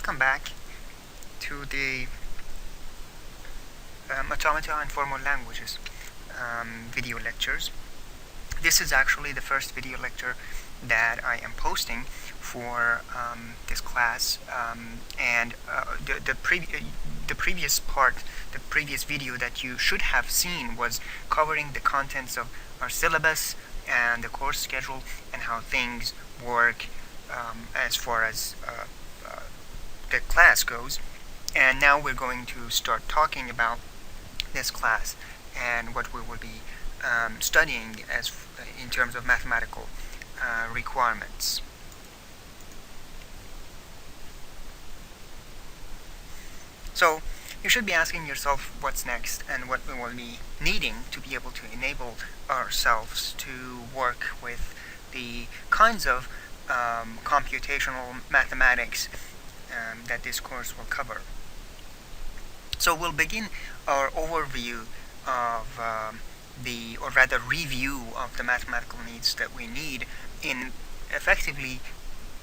welcome back to the Automata and Formal Languages video lectures. This is actually the first video lecture that I am posting for this class, and the previous video that you should have seen was covering the contents of our syllabus and the course schedule and how things work as far as the class goes. And now we're going to start talking about this class and what we will be studying as in terms of mathematical requirements. So you should be asking yourself what's next and what we will be needing to be able to enable ourselves to work with the kinds of computational mathematics that this course will cover. So we'll begin our overview of or rather review of the mathematical needs that we need in effectively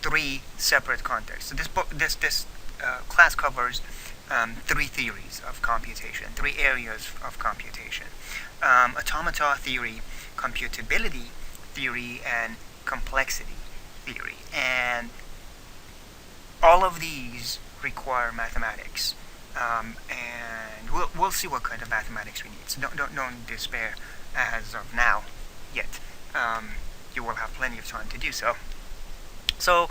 three separate contexts. So this class covers three theories of computation, three areas of computation: automata theory, computability theory, and complexity theory. And all of these require mathematics. And we'll see what kind of mathematics we need. So don't despair as of now yet. You will have plenty of time to do so. So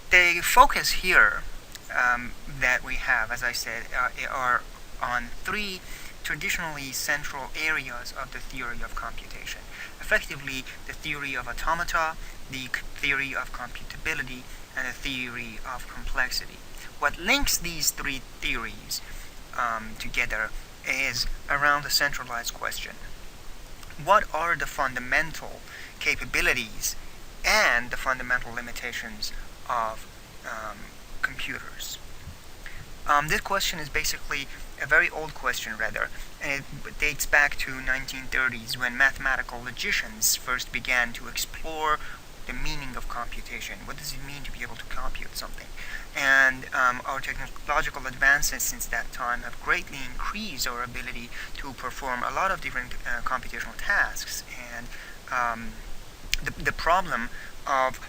the focus here that we have, as I said, are on three traditionally central areas of the theory of computation. Effectively, the theory of automata, the theory of computability, and the theory of complexity. What links these three theories together is around the centralized question: what are the fundamental capabilities and the fundamental limitations of computers? This question is basically a very old question, rather, and it dates back to 1930s when mathematical logicians first began to explore the meaning of computation. What does it mean to be able to compute something? And our technological advances since that time have greatly increased our ability to perform a lot of different computational tasks. And the problem of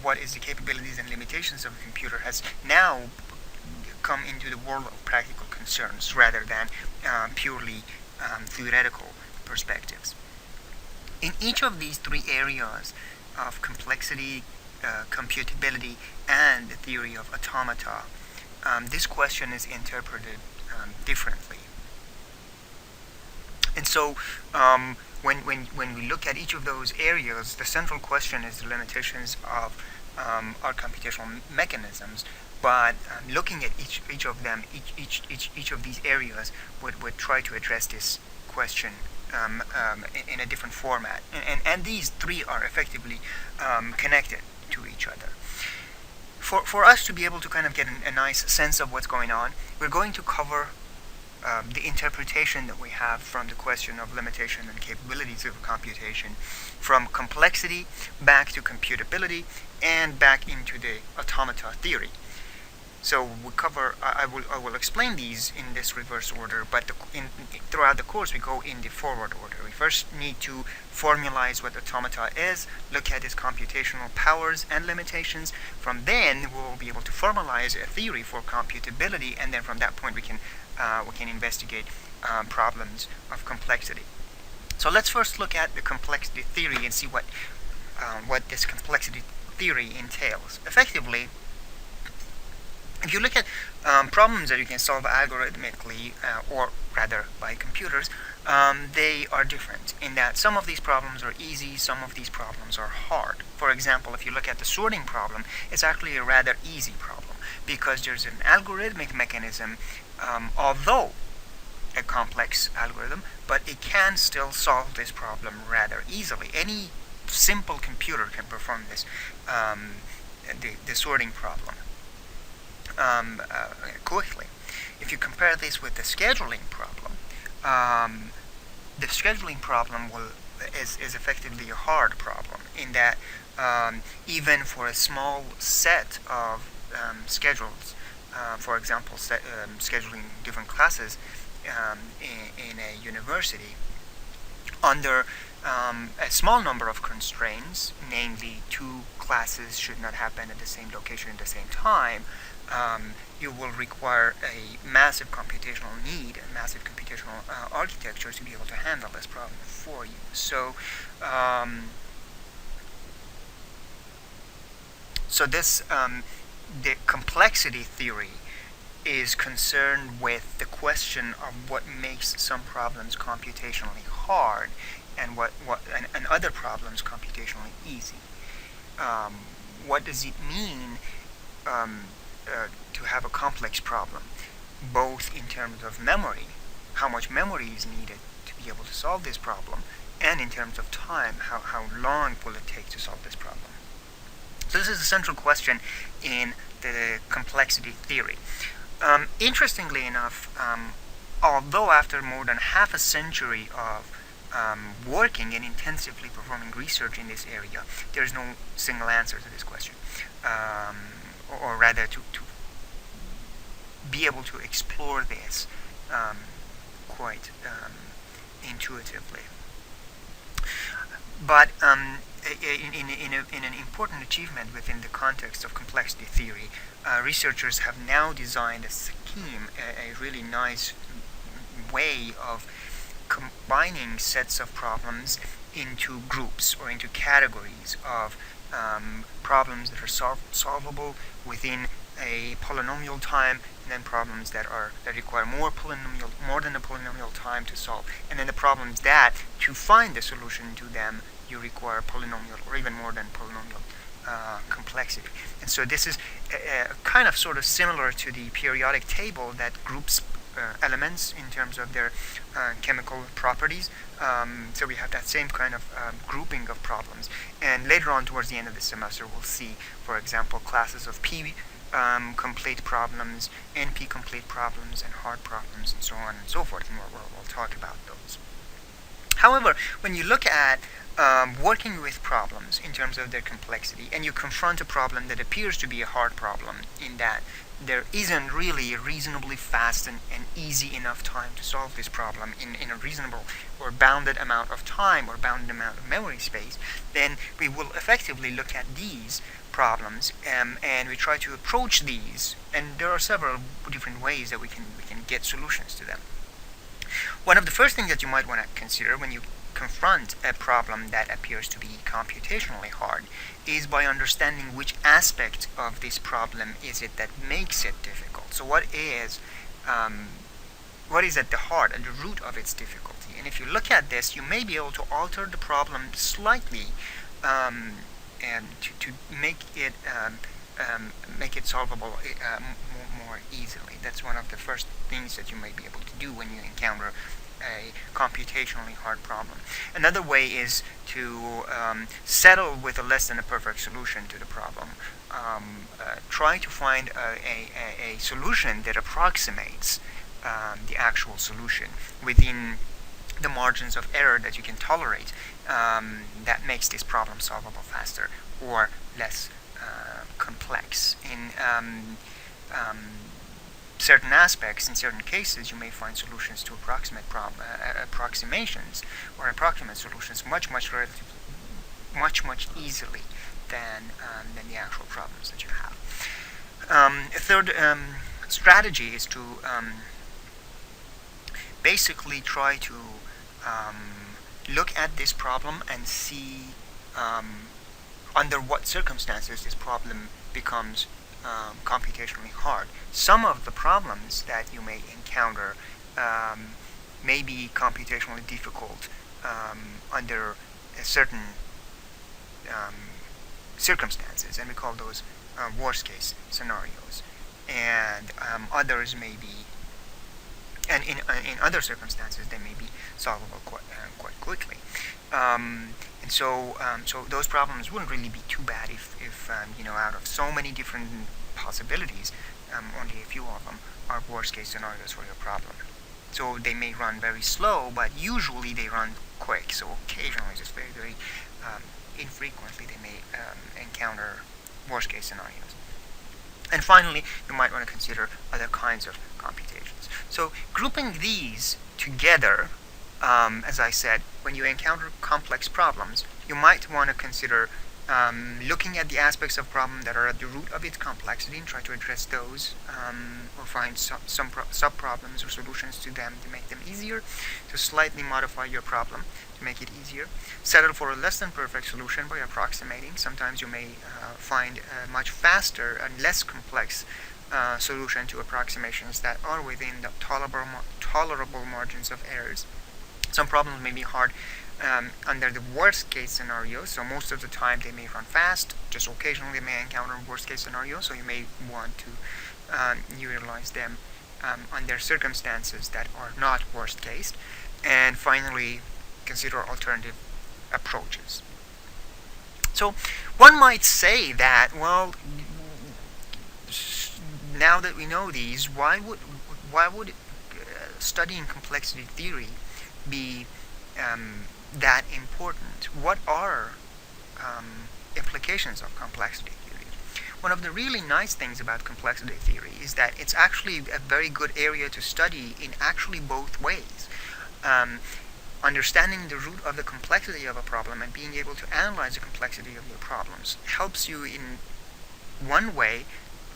what is the capabilities and limitations of a computer has now come into the world of practical concerns rather than purely theoretical perspectives. In each of these three areas of complexity, computability, and the theory of automata, this question is interpreted differently. And so when we look at each of those areas, the central question is the limitations of our computational mechanisms. But looking at each of them, each of these areas would try to address this question in a different format, and these three are effectively connected to each other. For us to be able to kind of get a nice sense of what's going on, we're going to cover the interpretation that we have from the question of limitation and capabilities of computation, from complexity back to computability and back into the automata theory. So we cover. I will explain these in this reverse order, but throughout the course we go in the forward order. We first need to formalize what automata is, look at its computational powers and limitations. From then we will be able to formalize a theory for computability, and then from that point we can investigate problems of complexity. So let's first look at the complexity theory and see what this complexity theory entails. Effectively, if you look at problems that you can solve algorithmically, or rather by computers, they are different in that some of these problems are easy, some of these problems are hard. For example, if you look at the sorting problem, it's actually a rather easy problem because there's an algorithmic mechanism, although a complex algorithm, but it can still solve this problem rather easily. Any simple computer can perform this, the sorting problem. Quickly. If you compare this with the scheduling problem will is effectively a hard problem, in that even for a small set of schedules, for example, scheduling different classes in a university, under a small number of constraints, namely 2 classes should not happen at the same location at the same time, you will require a massive computational need, a massive computational architecture to be able to handle this problem for you. So, the complexity theory is concerned with the question of what makes some problems computationally hard and and other problems computationally easy. What does it mean to have a complex problem, both in terms of memory, how much memory is needed to be able to solve this problem, and in terms of time, how long will it take to solve this problem? So this is a central question in the complexity theory. Interestingly enough, although after more than half a century of working and intensively performing research in this area, there is no single answer to this question, or rather to be able to explore this quite intuitively. But in an important achievement within the context of complexity theory, researchers have now designed a scheme, a really nice way of combining sets of problems into groups or into categories of problems that are solvable within a polynomial time, and then problems that require more than a polynomial time to solve, and then the problems that, to find the solution to them, you require polynomial or even more than polynomial complexity. And so this is kind of sort of similar to the periodic table that groups elements in terms of their chemical properties. So we have that same kind of grouping of problems. And later on, towards the end of the semester, we'll see, for example, classes of P complete problems, NP complete problems, and hard problems, and so on and so forth. And we'll talk about those. However, when you look at working with problems in terms of their complexity, and you confront a problem that appears to be a hard problem, in that there isn't really a reasonably fast and easy enough time to solve this problem in a reasonable or bounded amount of time or bounded amount of memory space, then we will effectively look at these problems and we try to approach these, and there are several different ways that we can get solutions to them. One of the first things that you might want to consider when you confront a problem that appears to be computationally hard is by understanding which aspect of this problem is it that makes it difficult. So what is at the heart and the root of its difficulty? And if you look at this, you may be able to alter the problem slightly and to make it solvable more easily. That's one of the first things that you may be able to do when you encounter a computationally hard problem. Another way is to settle with a less than a perfect solution to the problem. Try to find a solution that approximates the actual solution within the margins of error that you can tolerate, that makes this problem solvable faster or less complex. In certain aspects, in certain cases, you may find solutions to approximations or approximate solutions much easily than the actual problems that you have. A third strategy is to basically try to look at this problem and see under what circumstances this problem becomes computationally hard. Some of the problems that you may encounter may be computationally difficult under a certain circumstances, and we call those worst case scenarios. And others may be, and in other circumstances, they may be solvable quite quickly. And so those problems wouldn't really be too bad if out of so many different possibilities, only a few of them are worst case scenarios for your problem. So they may run very slow, but usually they run quick. So occasionally, just very, very infrequently, they may encounter worst case scenarios. And finally, you might want to consider other kinds of computations. So grouping these together, as I said, when you encounter complex problems, you might want to consider looking at the aspects of problem that are at the root of its complexity and try to address those, or find some sub-problems or solutions to them to make them easier, to slightly modify your problem to make it easier. Settle for a less than perfect solution by approximating. Sometimes you may find a much faster and less complex solution to approximations that are within the tolerable margins of errors. Some problems may be hard under the worst case scenario, so most of the time they may run fast, just occasionally they may encounter worst case scenario, so you may want to utilize them under circumstances that are not worst case. And finally, consider alternative approaches. So one might say that, well, now that we know these, why would studying complexity theory be that important? What are implications of complexity theory? One of the really nice things about complexity theory is that it's actually a very good area to study in actually both ways. Understanding the root of the complexity of a problem and being able to analyze the complexity of your problems helps you in one way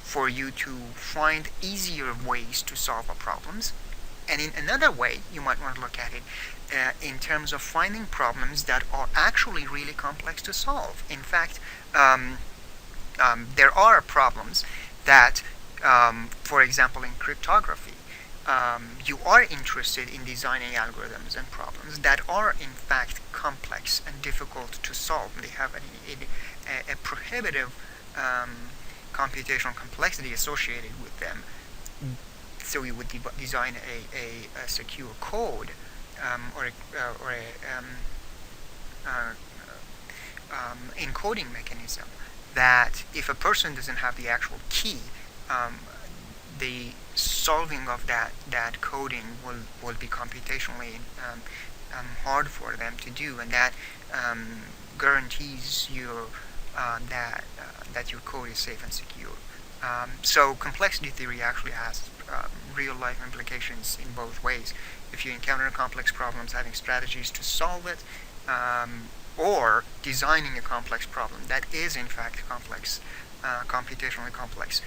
for you to find easier ways to solve problems. And in another way, you might want to look at it in terms of finding problems that are actually really complex to solve. In fact, there are problems that, for example, in cryptography, you are interested in designing algorithms and problems that are in fact complex and difficult to solve. They have a prohibitive computational complexity associated with them. So you would design a secure code or encoding mechanism that, if a person doesn't have the actual key, the solving of that coding will be computationally hard for them to do, and that guarantees you that your code is safe and secure. So complexity theory actually has real life implications in both ways. If you encounter complex problems, having strategies to solve it, or designing a complex problem that is in fact complex, computationally complex,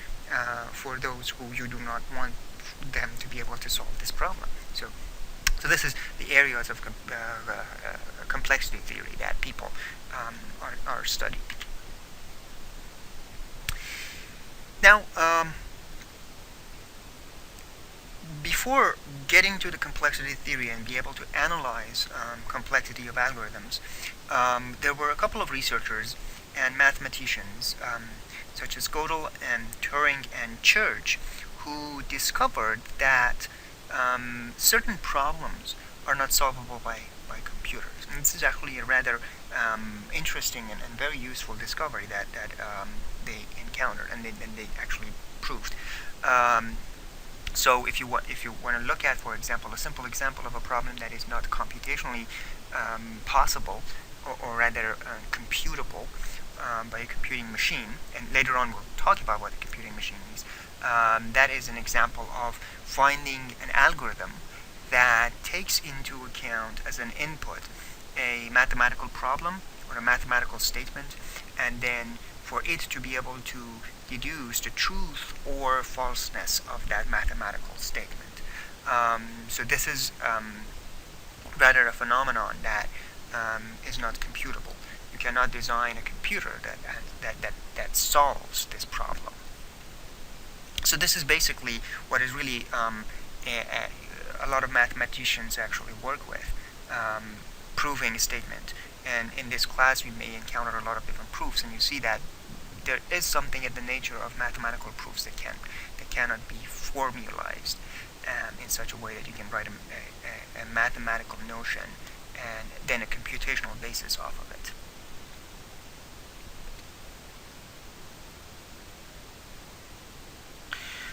for those who you do not want them to be able to solve this problem. So this is the areas of complexity theory that people are studying. Now, before getting to the complexity theory and be able to analyze complexity of algorithms, there were a couple of researchers and mathematicians, such as Gödel and Turing and Church, who discovered that certain problems are not solvable by computers. And this is actually a rather interesting and very useful discovery that they encountered and they actually proved. So if you want to look at, for example, a simple example of a problem that is not computationally possible, or rather computable by a computing machine, and later on we'll talk about what a computing machine is, that is an example of finding an algorithm that takes into account as an input a mathematical problem or a mathematical statement, and then for it to be able to deduce the truth or falseness of that mathematical statement. So this is rather a phenomenon that is not computable. You cannot design a computer that solves this problem. So this is basically what is really a lot of mathematicians actually work with, proving a statement. And in this class we may encounter a lot of different proofs, and you see that there is something in the nature of mathematical proofs that cannot be formalized in such a way that you can write a mathematical notion and then a computational basis off of it.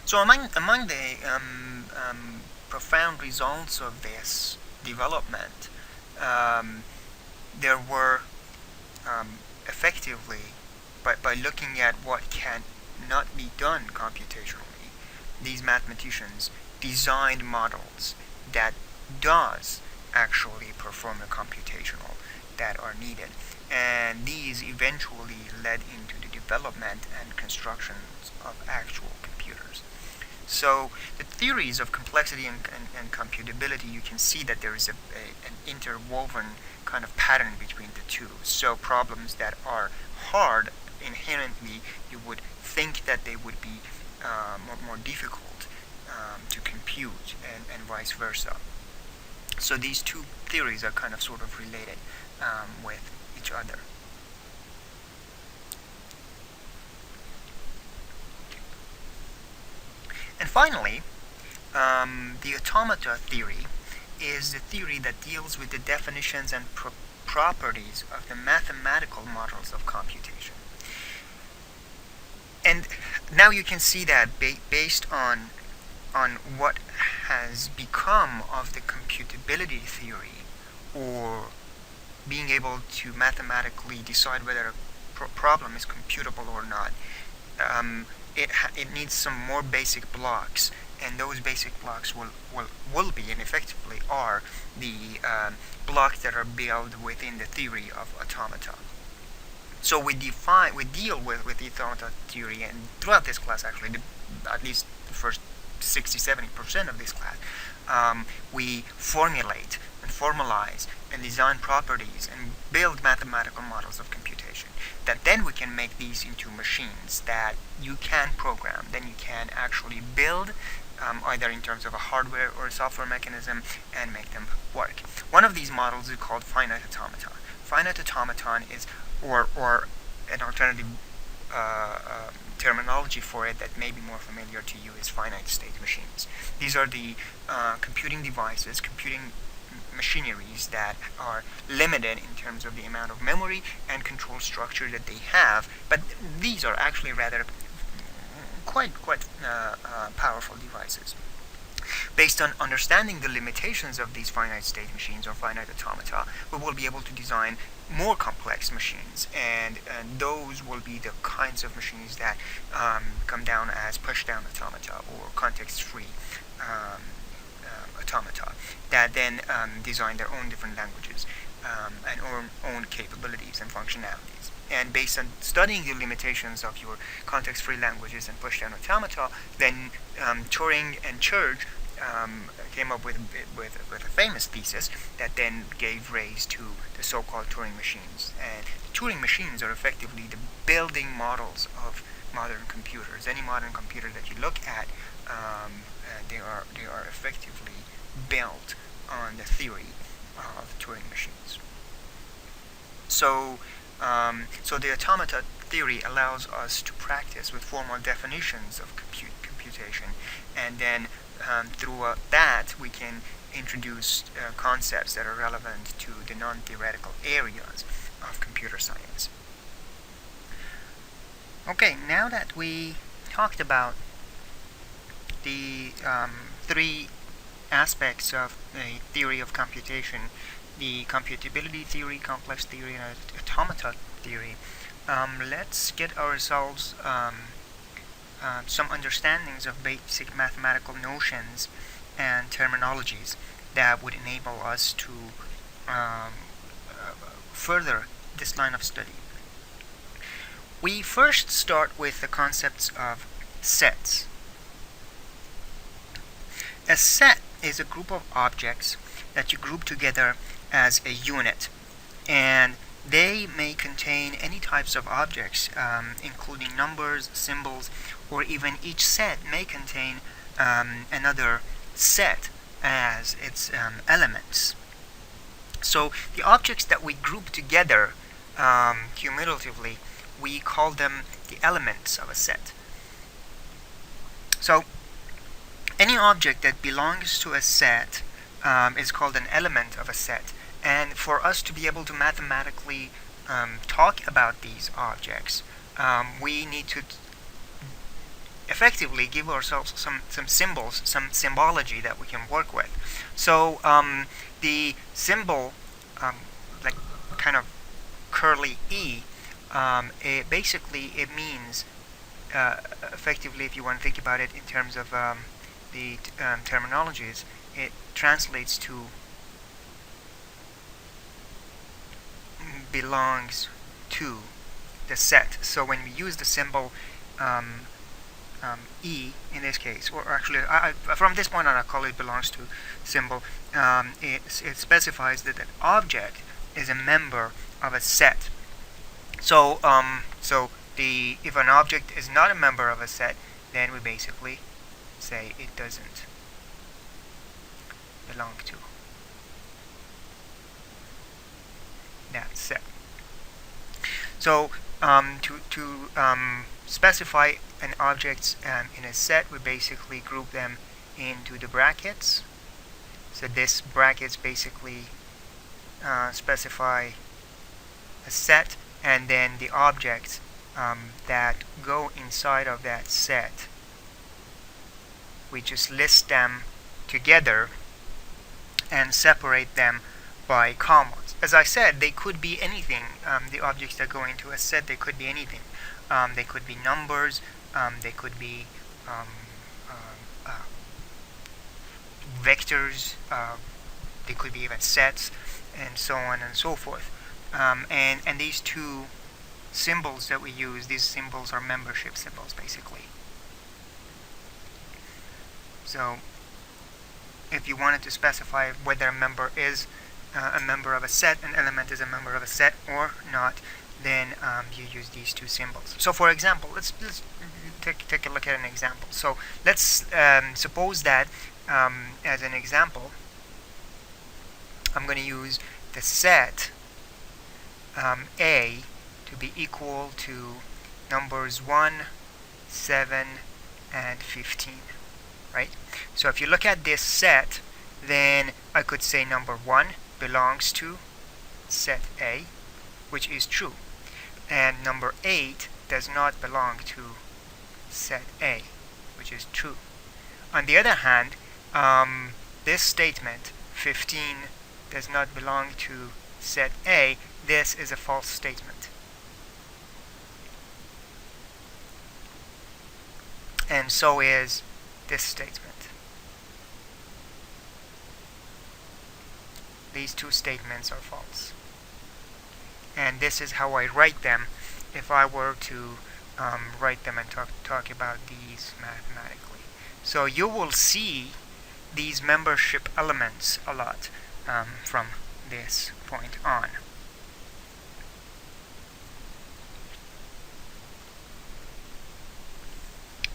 So among the profound results of this development, there were effectively, by looking at what can not be done computationally, these mathematicians designed models that does actually perform the computational that are needed, and these eventually led into the development and constructions of actual computers. So the theories of complexity and computability, you can see that there is an interwoven kind of pattern between the two. So problems that are hard inherently, you would think that they would be more difficult to compute, and vice versa. So these two theories are kind of sort of related with each other. And finally, the automata theory is the theory that deals with the definitions and properties of the mathematical models of computation. And now you can see that based on what has become of the computability theory, or being able to mathematically decide whether a problem is computable or not, it needs some more basic blocks, and those basic blocks will be, and effectively are, the blocks that are built within the theory of automata. So we deal with the automata theory, and throughout this class, actually, at least the first 60-70% of this class, we formulate and formalize and design properties and build mathematical models of computation, that then we can make these into machines that you can program, then you can actually build, either in terms of a hardware or a software mechanism, and make them work. One of these models is called finite automaton. Finite automaton is, or an alternative terminology for it that may be more familiar to you, is finite state machines. These are the computing devices, computing machineries that are limited in terms of the amount of memory and control structure that they have, but these are actually rather quite powerful devices. Based on understanding the limitations of these finite state machines or finite automata, we will be able to design more complex machines, and those will be the kinds of machines that come down as push-down automata or context-free automata, that then design their own different languages and own capabilities and functionalities. And based on studying the limitations of your context-free languages and push-down automata, then Turing and Church came up with a famous thesis that then gave rise to the so-called Turing machines. And the Turing machines are effectively the building models of modern computers. Any modern computer that you look at, they are effectively built on the theory of Turing machines. So the automata theory allows us to practice with formal definitions of computation, and then through that we can introduce concepts that are relevant to the non-theoretical areas of computer science. Okay, now that we talked about the three aspects of the theory of computation, the computability theory, complex theory, and automata theory, let's get ourselves some understandings of basic mathematical notions and terminologies that would enable us to further this line of study. We first start with the concepts of sets. A set is a group of objects that you group together as a unit, and they may contain any types of objects, including numbers, symbols, or even each set may contain another set as its elements. So the objects that we group together cumulatively, we call them the elements of a set. So any object that belongs to a set is called an element of a set. And for us to be able to mathematically talk about these objects, we need to effectively give ourselves some symbols, some symbology that we can work with. So the symbol, like kind of curly E, it means effectively, if you want to think about it in terms of the terminologies, it translates to belongs to the set. So when we use the symbol E in this case, or actually from this point on I'll call it belongs to symbol, it specifies that an object is a member of a set. So if an object is not a member of a set, then we basically say it doesn't belong to that set. So to specify an object in a set, we basically group them into the brackets. So this brackets basically specify a set, and then the objects that go inside of that set, we just list them together and separate them by commas. As I said, they could be anything. The objects that go into a set, they could be anything. They could be numbers, they could be vectors, they could be even sets, and so on and so forth. And these two symbols that we use, these symbols are membership symbols basically. So if you wanted to specify whether a member is a member of a set, an element is a member of a set or not, then you use these two symbols. So for example, let's take a look at an example. So let's suppose that as an example, I'm going to use the set A to be equal to numbers 1, 7, and 15. Right? So if you look at this set, then I could say number 1 belongs to set A, which is true, and number 8 does not belong to set A, which is true. On the other hand, this statement 15 does not belong to set A, this is a false statement. And so is this statement. These two statements are false. And this is how I write them if I were to write them and talk about these mathematically. So you will see these membership elements a lot from this point on.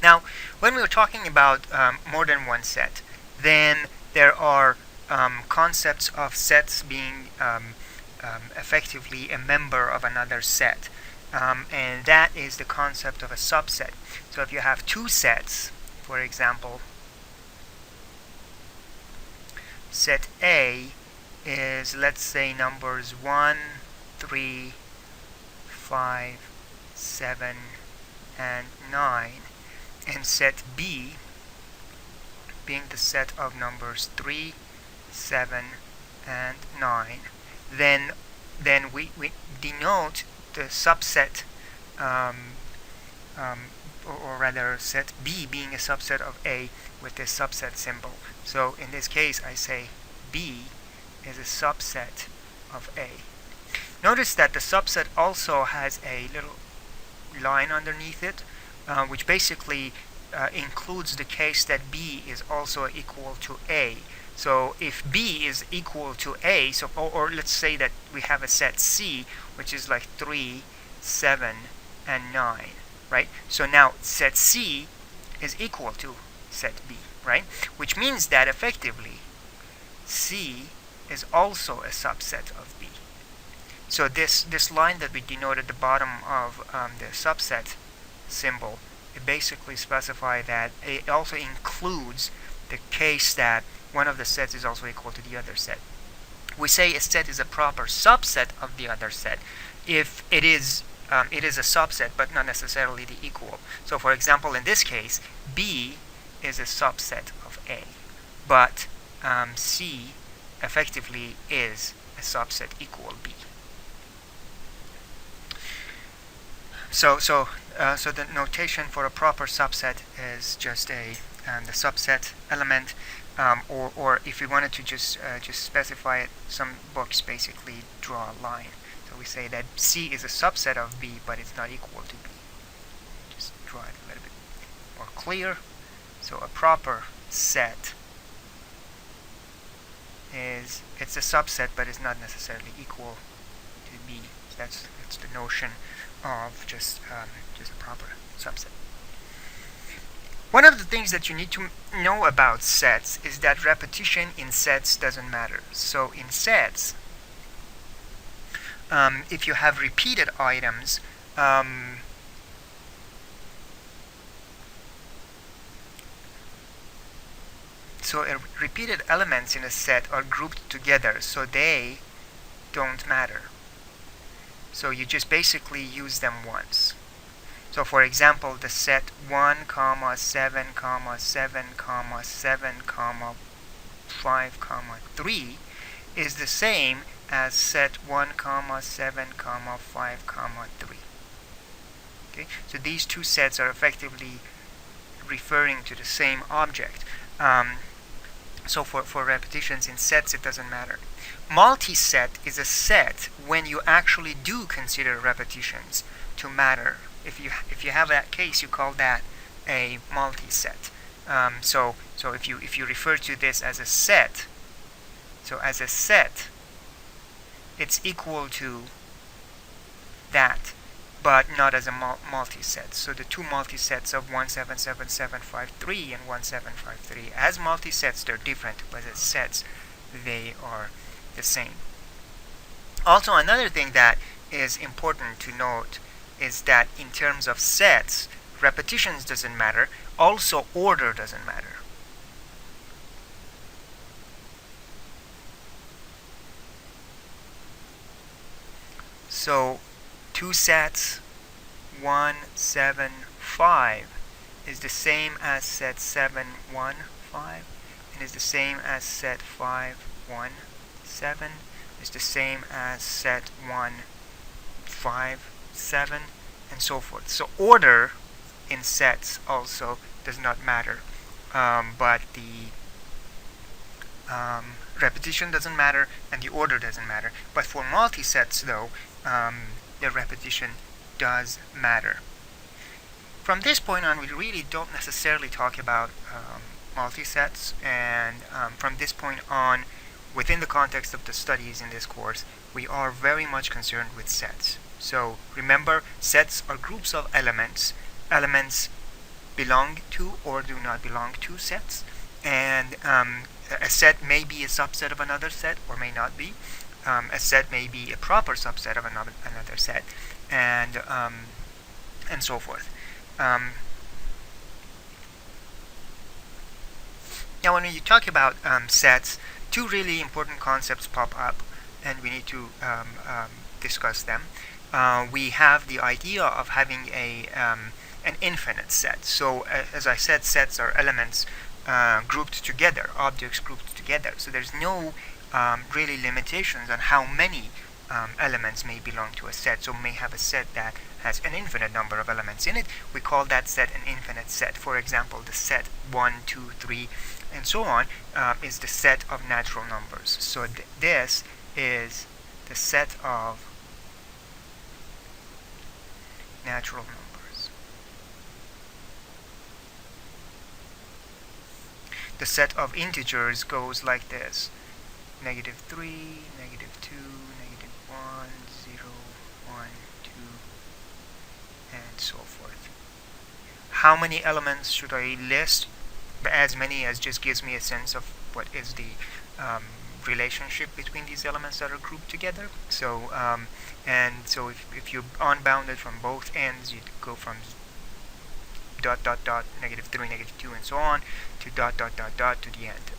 Now, when we were talking about more than one set, then there are concepts of sets being effectively a member of another set. And that is the concept of a subset. So if you have two sets, for example, set A is, let's say, numbers 1, 3, 5, 7, and 9, and set B being the set of numbers 3, 7, and 9, then we denote the subset, or rather set B being a subset of A with this subset symbol. So in this case I say B is a subset of A. Notice that the subset also has a little line underneath it, which basically includes the case that B is also equal to A. So if B is equal to A, so or let's say that we have a set C, which is like 3, 7, and 9, right? So now set C is equal to set B, right? Which means that effectively C is also a subset of B. So this line that we denote at the bottom of the subset symbol, it basically specifies that it also includes the case that one of the sets is also equal to the other set. We say a set is a proper subset of the other set if it is it is a subset, but not necessarily the equal. So for example, in this case, B is a subset of A, but C effectively is a subset equal B. So the notation for a proper subset is just the subset element, or if we wanted to just specify it, some books basically draw a line. So we say that C is a subset of B, but it's not equal to B. Just draw it a little bit more clear. So a proper set it's a subset, but it's not necessarily equal to B. That's the notion of just a proper subset. One of the things that you need to know about sets is that repetition in sets doesn't matter. So in sets, if you have repeated items, so repeated elements in a set are grouped together, so they don't matter. So you just basically use them once. So for example, the set 1, 7, 7, 7, 5, 3 is the same as set 1, 7, 5, 3. Okay? So these two sets are effectively referring to the same object. So for repetitions in sets, it doesn't matter. Multiset is a set when you actually do consider repetitions to matter. If you have that case, you call that a multiset. So if you refer to this as a set, so as a set, it's equal to that, but not as a multiset. So the two multisets of 177753 and 1753, as multisets they're different, but as sets they are the same. Also, another thing that is important to note is that in terms of sets, repetitions doesn't matter, also order doesn't matter. So two sets 1, 7, 5 is the same as set 7, 1, 5, and is the same as set 5, 1, 7, is the same as set 1, 5, 7, and so forth. So order in sets also does not matter, but the repetition doesn't matter and the order doesn't matter. But for multisets though, the repetition does matter. From this point on, we really don't necessarily talk about multisets, and from this point on, within the context of the studies in this course, we are very much concerned with sets. So remember, sets are groups of elements. Elements belong to or do not belong to sets, and a set may be a subset of another set or may not be. A set may be a proper subset of another set, and so forth. Now, when you talk about sets, two really important concepts pop up, and we need to discuss them. We have the idea of having an infinite set. So, as I said, sets are elements grouped together, objects grouped together. So there's no really limitations on how many elements may belong to a set. So we may have a set that has an infinite number of elements in it. We call that set an infinite set. For example, the set 1, 2, 3, and so on is the set of natural numbers. So this is the set of natural numbers. The set of integers goes like this: -3, -2, -1, 0, 1, 2, and so forth. How many elements should I list? As many as just gives me a sense of what is the relationship between these elements that are grouped together. So if you're unbounded from both ends, you go from ... -3, -2, and so on to ... to the end.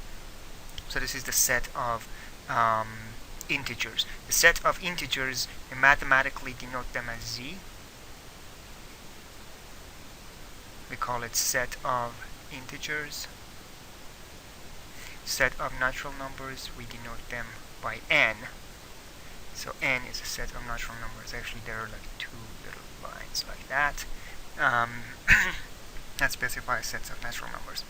So this is the set of integers. The set of integers, we mathematically denote them as z. we call it set of integers. Set of natural numbers, we denote them by n. So n is a set of natural numbers. Actually, there are like two little lines like that that specify sets of natural numbers.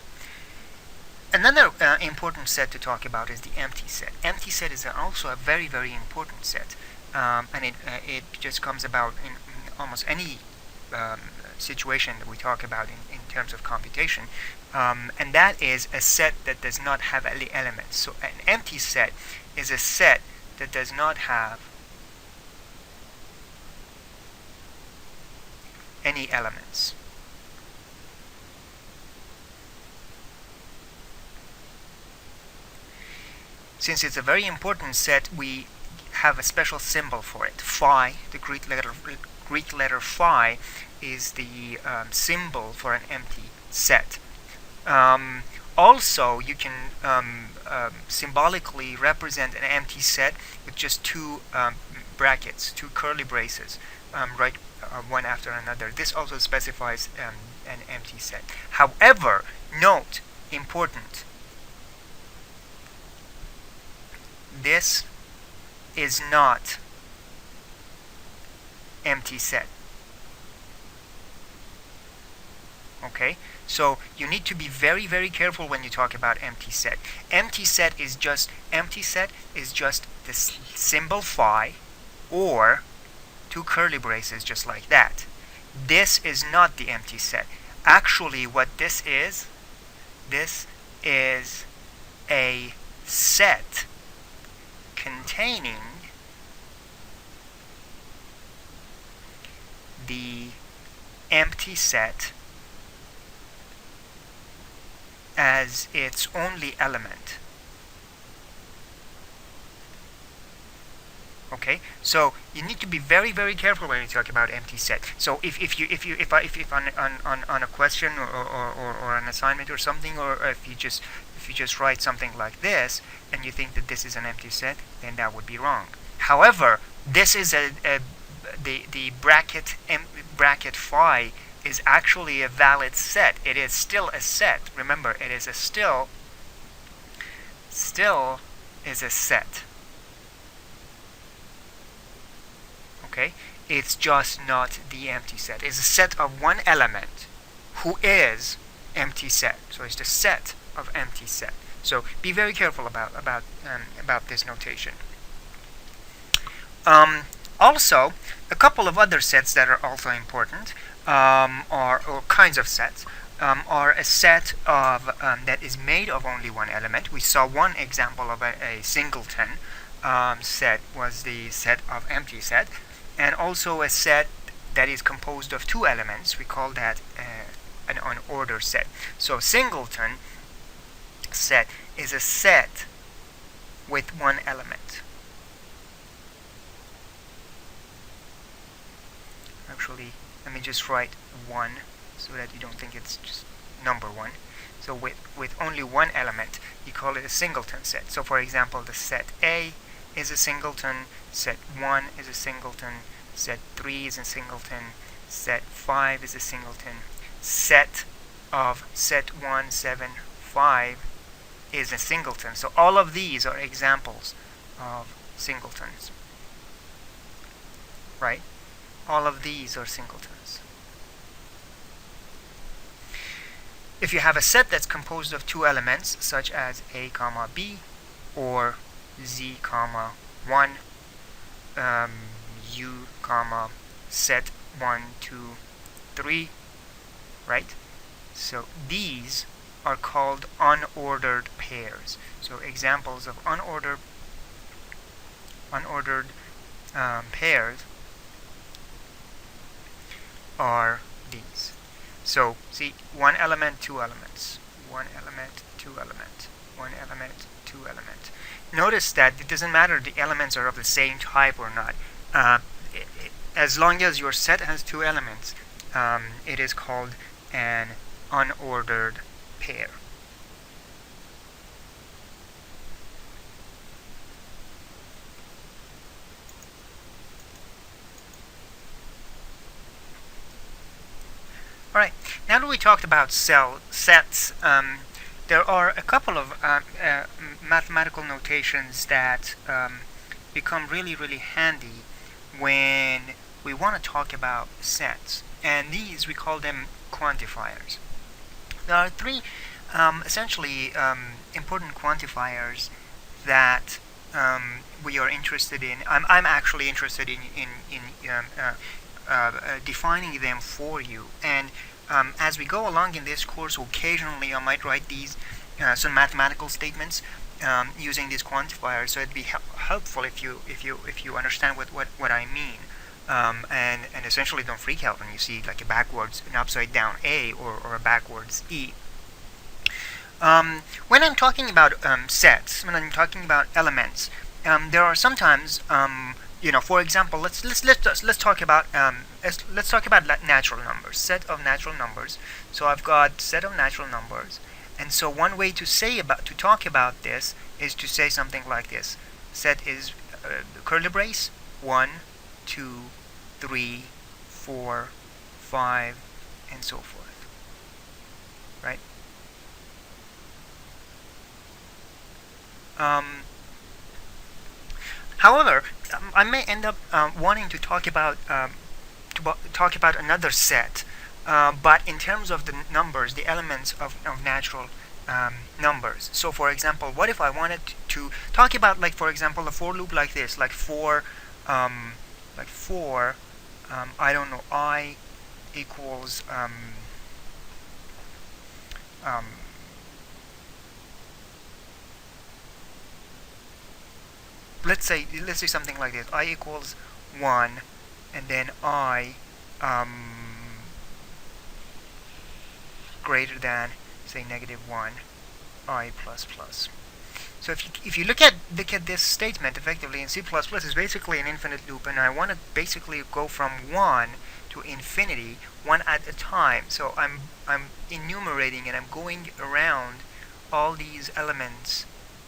Another important set to talk about is the empty set. Empty set is also a very, very important set, and it just comes about in almost any situation that we talk about in terms of computation, and that is a set that does not have any elements. So an empty set is a set that does not have any elements. Since it's a very important set, we have a special symbol for it. Phi, the Greek letter phi, is the symbol for an empty set. Also, you can symbolically represent an empty set with just two brackets, two curly braces, right, one after another. This also specifies an empty set. However, note, important, this is not empty set. Okay, so you need to be very, very careful when you talk about empty set. Empty set is just this symbol phi or two curly braces just like that. This is not the empty set. Actually, what this is a set containing the empty set as its only element. Okay, so you need to be very, very careful when you talk about empty set. So if on a question or an assignment or something, or if you just write something like this and you think that this is an empty set, then that would be wrong. However, this is the bracket phi is actually a valid set. It is still a set. Remember, it is a still is a set. Okay, it's just not the empty set. It's a set of one element who is empty set. So it's the set of empty set. So be very careful about this notation. Also, a couple of other sets that are also important or kinds of sets are a set of that is made of only one element. We saw one example of a singleton set was the set of empty set, and also a set that is composed of two elements. We call that an unordered set. So singleton set is a set with one element. Actually, let me just write 1 so that you don't think it's just number 1. So with only one element, you call it a singleton set. So for example, the set A is a singleton, set 1 is a singleton, set 3 is a singleton, set 5 is a singleton, set of set 1, 7, 5 is a singleton. So all of these are examples of singletons, right? All of these are singletons. If you have a set that's composed of two elements, such as A comma B or Z comma 1, U comma set 1, 2, 3, right? So these are called unordered pairs. So examples of unordered pairs are these. So see, one element, two elements, one element, two element, one element, two element. Notice that it doesn't matter the elements are of the same type or not. As long as your set has two elements, it is called an unordered pair. All right. Now that we talked about sets, there are a couple of mathematical notations that become really, really handy when we want to talk about sets. And these, we call them quantifiers. There are three essentially important quantifiers that we are interested in. I'm actually interested in defining them for you. And as we go along in this course, occasionally I might write these some mathematical statements using these quantifiers. So it'd be helpful if you understand what I mean. And essentially don't freak out when you see like a backwards, an upside down A or a backwards E. When I'm talking about sets, when I'm talking about elements, there are sometimes, for example, let's talk about natural numbers, set of natural numbers. So I've got set of natural numbers, and so one way to talk about this is to say something like this: set is curly brace 1, 2, 3, 4, 5, and so forth. Right? However, I may end up wanting to talk about another set, but in terms of the numbers, the elements of natural numbers. So, for example, what if I wanted to talk about, like, for example, a for loop like this, like for I don't know, I equals let's say something like this: I equals 1, and then I greater than, say, -1, I plus plus. So if you look at this statement effectively in C++, is basically an infinite loop, and I want to basically go from 1 to infinity, one at a time. So I'm enumerating and I'm going around all these elements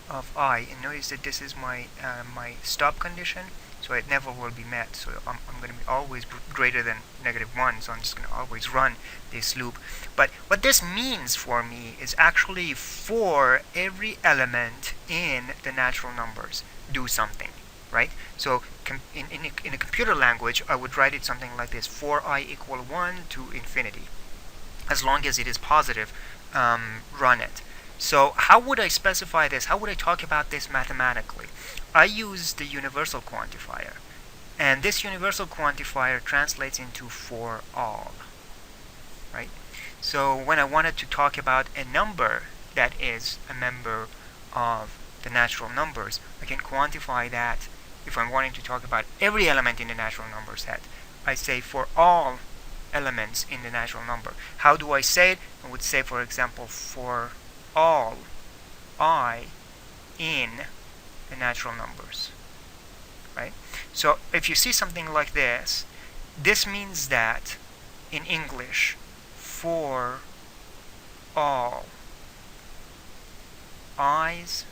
of I, and notice that this is my my stop condition, so it never will be met. So I'm going to be always greater than -1, so I'm just going to always run this loop. But what this means for me is actually for every element in the natural numbers, do something, right? So in a computer language, I would write it something like this: for I equal 1 to infinity. As long as it is positive, run it. So how would I specify this? How would I talk about this mathematically? I use the universal quantifier, and this universal quantifier translates into for all, right? So when I wanted to talk about a number that is a member of the natural numbers, I can quantify that. If I'm wanting to talk about every element in the natural number set, I say for all elements in the natural number. How do I say it? I would say, for example, for all I in the natural numbers, right? So if you see something like this, this means that in English, for all i's,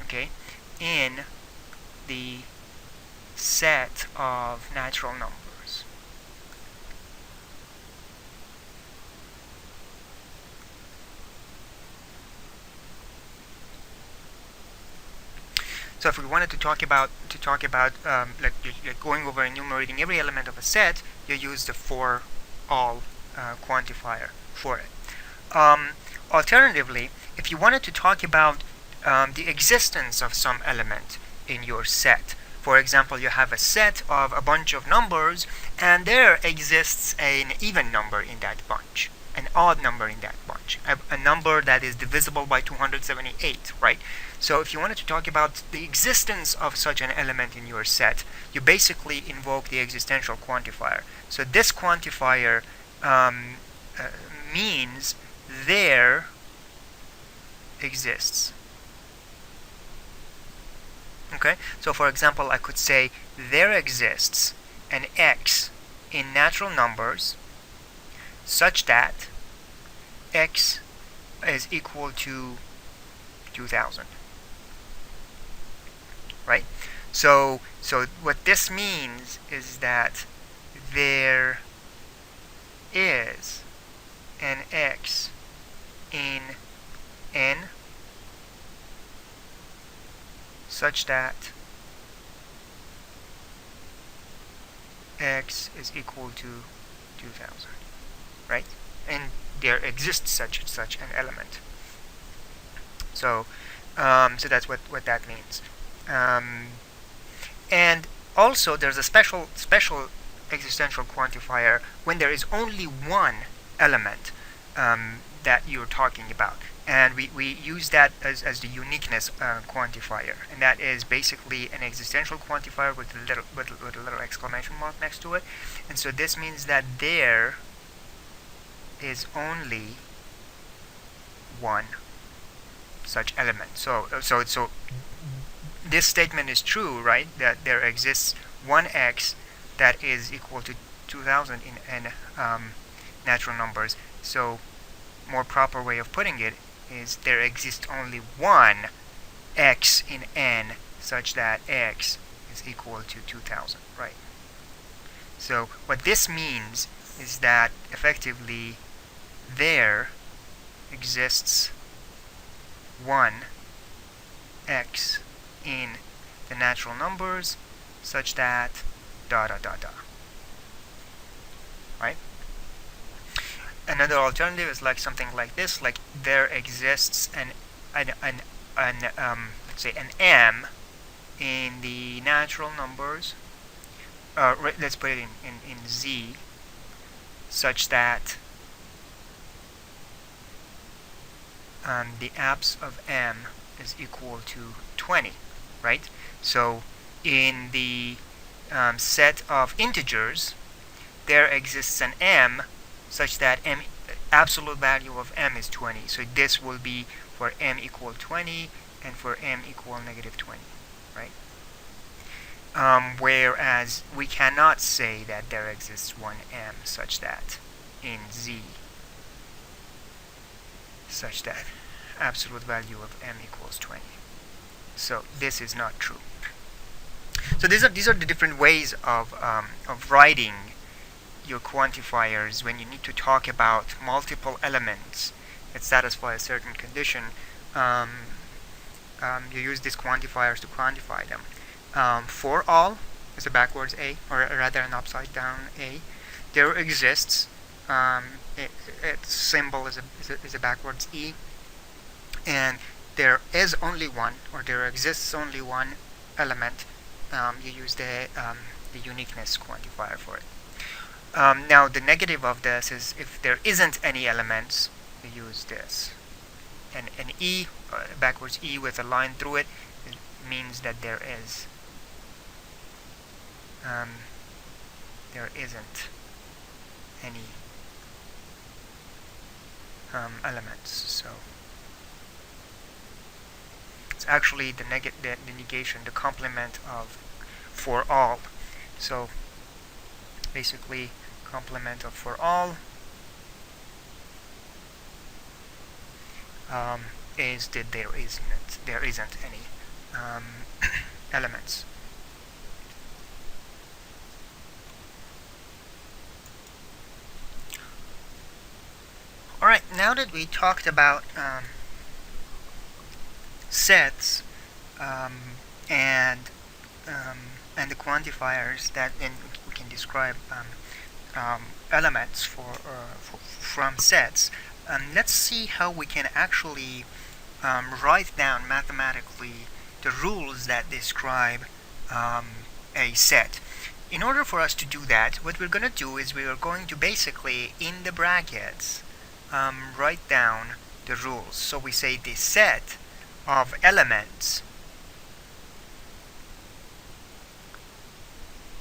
okay, in the set of natural numbers. So if we wanted to talk about like going over enumerating every element of a set, you use the for all quantifier for it. Alternatively, if you wanted to talk about the existence of some element in your set, for example, you have a set of a bunch of numbers, and there exists an even number in that bunch, an odd number in that bunch, a number that is divisible by 278, right? So if you wanted to talk about the existence of such an element in your set, you basically invoke the existential quantifier. So this quantifier means there exists. Okay? So for example, I could say there exists an x in natural numbers such that x is equal to 2000. Right? So what this means is that there is an x in n such that x is equal to 2000, right? And there exists such an element. So so that's what that means. And also there's a special existential quantifier when there is only one element that you're talking about, and we use that as the uniqueness quantifier, and that is basically an existential quantifier with a little exclamation mark next to it. And so this means that there is only one such element. So this statement is true, right? That there exists one x that is equal to 2000 in n natural numbers. So more proper way of putting it is there exists only one x in n such that x is equal to 2000, right? So what this means is that effectively there exists one x in the natural numbers such that da da da da, right? Another alternative is like something like this, like there exists let's say an m in the natural numbers, let's put it in z, such that the abs of m is equal to 20, right? So in the set of integers, there exists an m such that m absolute value of m is 20. So this will be for m equal 20 and for m equal negative 20, right? Whereas we cannot say that there exists one m such that in z such that absolute value of m equals 20. So this is not true. So these are the different ways of writing your quantifiers when you need to talk about multiple elements that satisfy a certain condition. You use these quantifiers to quantify them. For all is a backwards a, or rather an upside down a. There exists its symbol is a backwards e, and there is only one, or there exists only one element. You use the uniqueness quantifier for it. Now the negative of this is if there isn't any elements, you use this. And an e, backwards e with a line through it, means that there isn't any elements. So it's actually the negation, the complement of for all. So basically complement of for all is that there isn't any elements. Alright, now that we talked about sets and the quantifiers that then we can describe elements from sets, let's see how we can actually write down mathematically the rules that describe a set. In order for us to do that, what we're going to do is we are going to basically, in the brackets, write down the rules. So we say the set of elements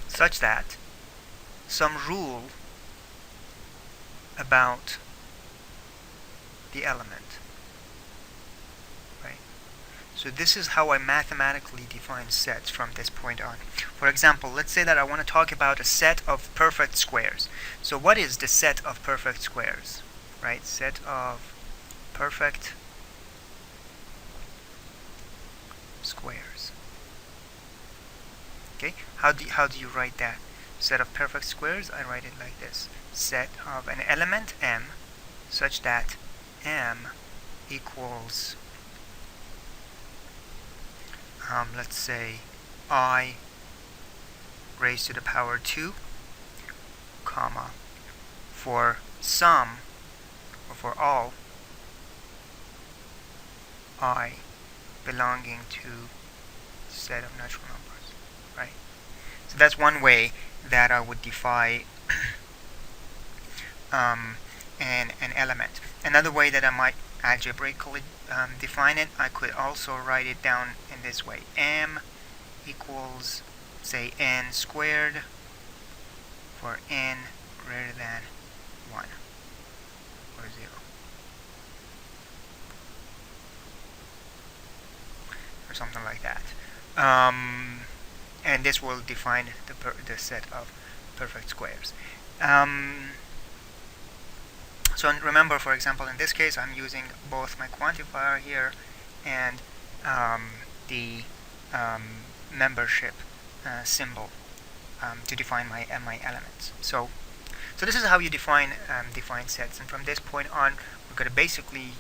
such that some rule about the element. Right? So this is how I mathematically define sets from this point on. For example, let's say that I want to talk about a set of perfect squares. So what is the set of perfect squares? Right? Set of perfect squares. Okay? How do you write that? set of perfect squares, I write it like this: set of an element m such that m equals let's say I raised to the power 2, comma, for some, or for all I belonging to set of natural numbers, right? So that's one way that I would define an element. Another way that I might algebraically define it, I could also write it down in this way: m equals, say, n squared for n greater than 1 or 0. Or something like that. And this will define the set of perfect squares. So remember, for example, in this case, I'm using both my quantifier here and the membership symbol to define my elements. So this is how you define sets. And from this point on, we're going to basically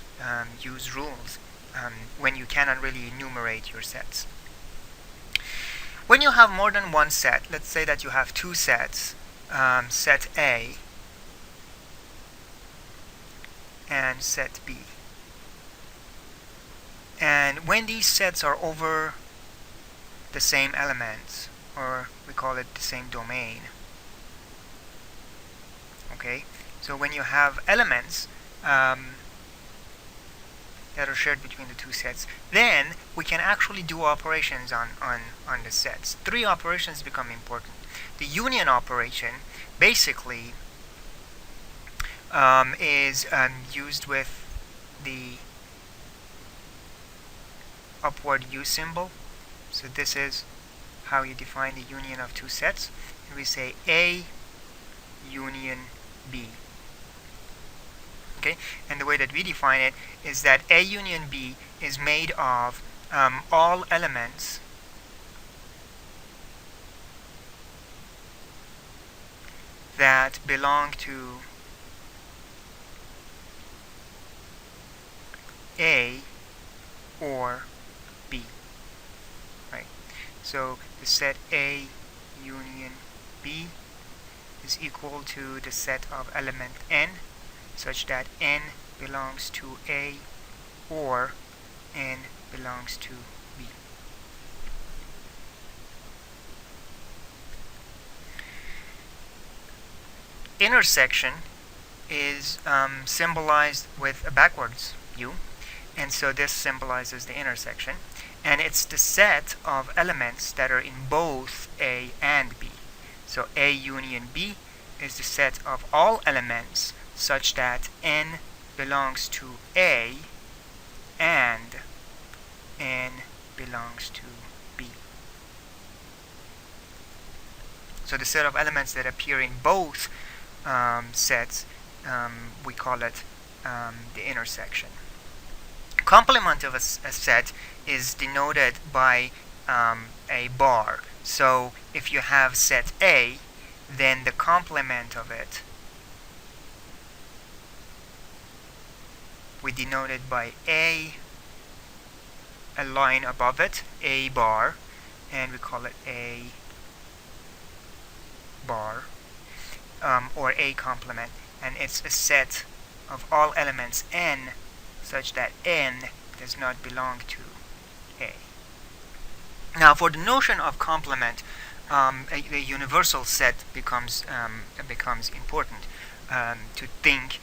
use rules when you cannot really enumerate your sets. When you have more than one set, let's say that you have two sets, set A and set B. And when these sets are over the same elements, or we call it the same domain, okay? So when you have elements that are shared between the two sets, then we can actually do operations on the sets. 3 operations become important. The union operation basically is used with the upward U symbol. So this is how you define the union of two sets. And we say A union B. Okay, and the way that we define it is that A union B is made of all elements that belong to A or B, right? So the set A union B is equal to the set of element n, such that n belongs to A or n belongs to B. Intersection is symbolized with a backwards U, and so this symbolizes the intersection, and it's the set of elements that are in both A and B. So A union B is the set of all elements such that n belongs to A and n belongs to B. So the set of elements that appear in both sets, we call it the intersection. Complement of a set is denoted by a bar. So if you have set A, then the complement of it, we denote it by a line above it, A bar, and we call it A bar, or A complement, and it's a set of all elements n such that n does not belong to A. Now, for the notion of complement, a universal set becomes important to think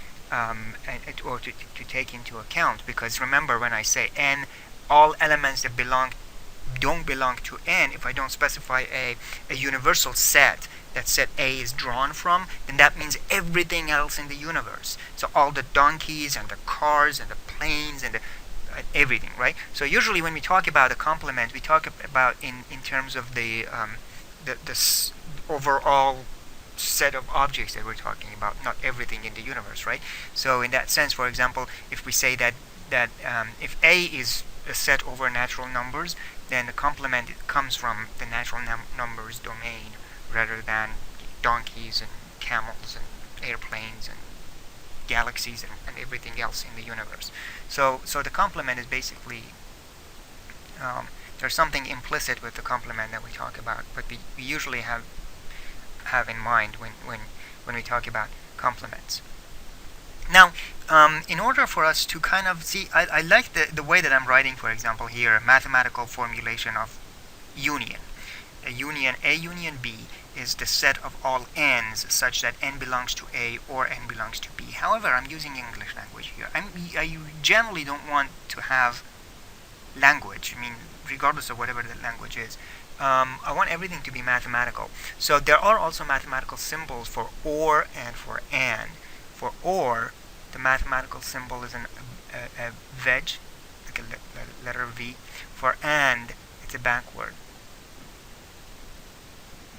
or to take into account, because remember, when I say n, all elements that don't belong to n, if I don't specify a universal set that set A is drawn from, then that means everything else in the universe. So all the donkeys and the cars and the planes and everything, right? So usually when we talk about a complement, we talk about in terms of the overall set of objects that we're talking about, not everything in the universe, right? So in that sense, for example, if we say that if A is a set over natural numbers, then the complement comes from the natural numbers domain rather than donkeys and camels and airplanes and galaxies and everything else in the universe. So the complement is basically there's something implicit with the complement that we talk about, but we usually have in mind when we talk about complements. Now, in order for us to kind of see, I like the way that I'm writing, for example, here, mathematical formulation of union. A union B is the set of all n's such that n belongs to A or n belongs to B. However, I'm using English language here. I generally don't want to have language. I mean, regardless of whatever the language is. I want everything to be mathematical. So there are also mathematical symbols for or and for and. For or, the mathematical symbol is a veg, like a letter V. For and, it's a backward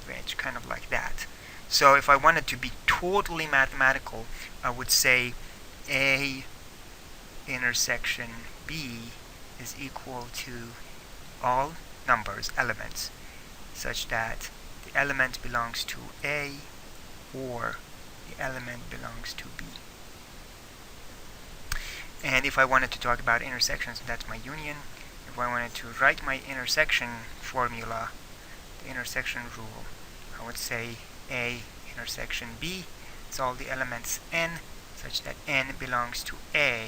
veg, kind of like that. So if I wanted to be totally mathematical, I would say A intersection B is equal to all numbers, elements, such that the element belongs to A or the element belongs to B. And if I wanted to talk about intersections, that's my union. If I wanted to write my intersection formula, the intersection rule, I would say A intersection B is all the elements n, such that n belongs to A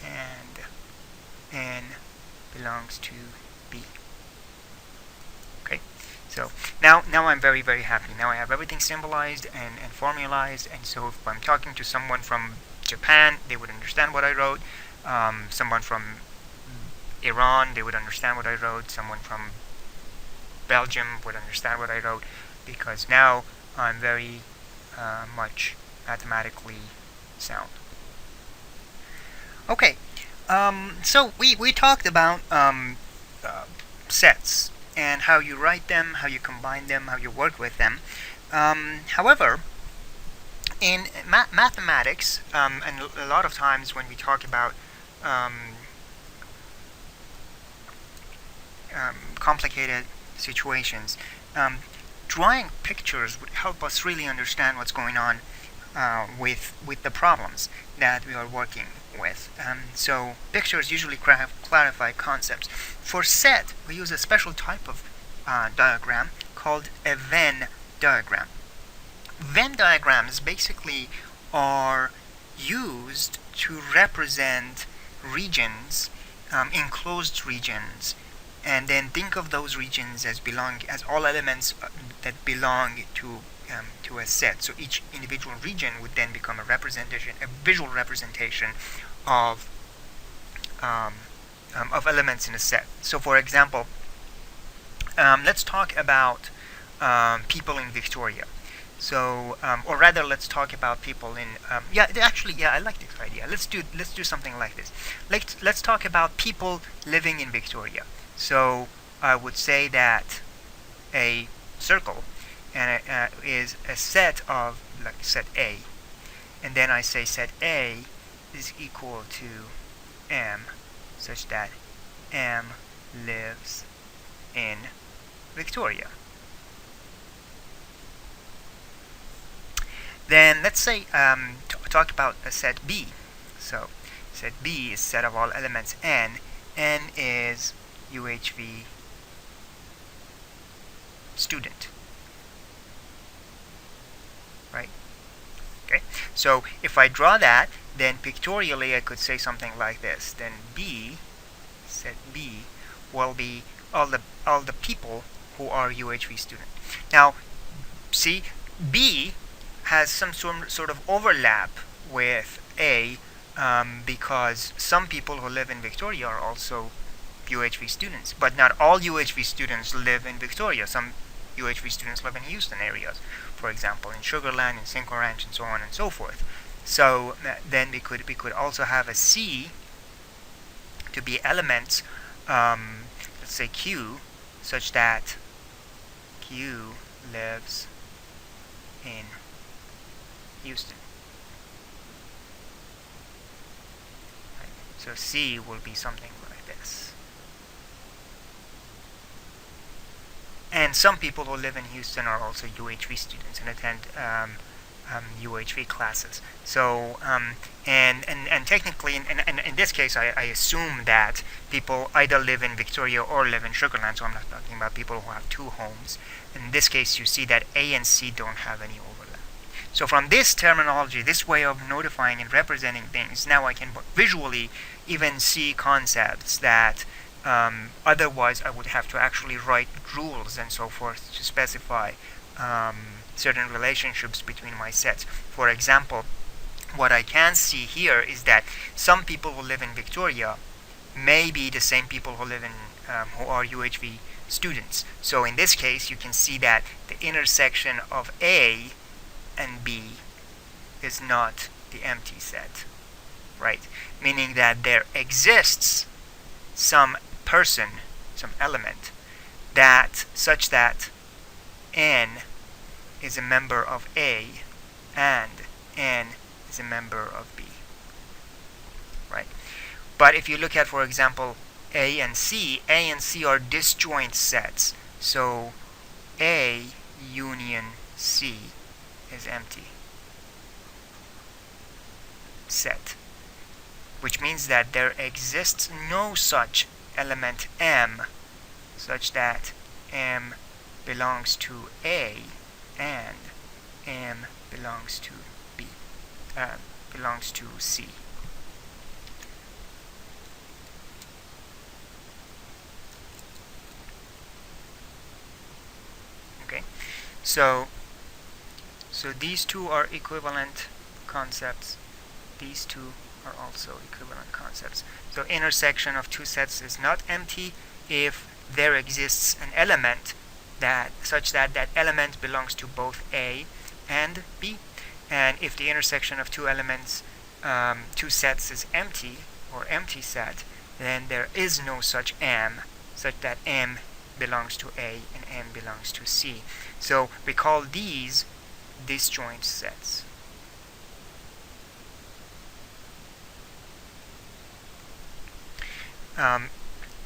and n belongs to B. Okay, so now I'm very, very happy. Now I have everything symbolized and formalized, and so if I'm talking to someone from Japan, they would understand what I wrote. Someone from Iran, they would understand what I wrote. Someone from Belgium would understand what I wrote, because now I'm very much mathematically sound. Okay, so we talked about sets and how you write them, how you combine them, how you work with them. However, in mathematics, and a lot of times when we talk about complicated situations, drawing pictures would help us really understand what's going on with the problems that we are working with. So pictures usually clarify concepts. For set, we use a special type of diagram called a Venn diagram. Venn diagrams basically are used to represent regions, enclosed regions, and then think of those regions as all elements that belong to a set. So each individual region would then become a visual representation of elements in a set. So, for example, let's talk about people in Victoria. So, or rather, let's talk about people in. I like this idea. Let's do something like this. Let's talk about people living in Victoria. So I would say that a circle is a set of, like, set A, and then I say set A is equal to M, such that M lives in Victoria. Then let's say talk about a set B. So set B is set of all elements n. N is UHV student. Right? Okay. So if I draw that, then pictorially I could say something like this. Then B, set B, will be all the people who are UHV student. Now, see, B has some sort of overlap with A, because some people who live in Victoria are also UHV students, but not all UHV students live in Victoria. Some UHV students live in Houston areas, for example, in Sugar Land, in Cinco Ranch, and so on and so forth. So then we could also have a C to be elements, let's say Q, such that Q lives in Houston. Right. So C will be something like this. And some people who live in Houston are also UHV students and attend UHV classes. So, and technically, in this case, I assume that people either live in Victoria or live in Sugar Land, so I'm not talking about people who have two homes. In this case, you see that A and C don't have any overlap. So from this terminology, this way of notifying and representing things, now I can visually even see concepts that otherwise I would have to actually write rules and so forth to specify certain relationships between my sets. For example, what I can see here is that some people who live in Victoria may be the same people who live in who are UHV students. So in this case, you can see that the intersection of A and B is not the empty set, right? Meaning that there exists some person, some element, that such that N is a member of A and N is a member of B, right? But if you look at, for example, A and C are disjoint sets. So A union C is empty set, which means that there exists no such element M such that M belongs to A and M belongs to B, belongs to C. Okay, so these two are equivalent concepts. These two are also equivalent concepts. So intersection of two sets is not empty if there exists an element that such that that element belongs to both A and B. And if the intersection of two elements, two sets is empty or empty set, then there is no such M such that M belongs to A and M belongs to C. So we call these disjoint sets.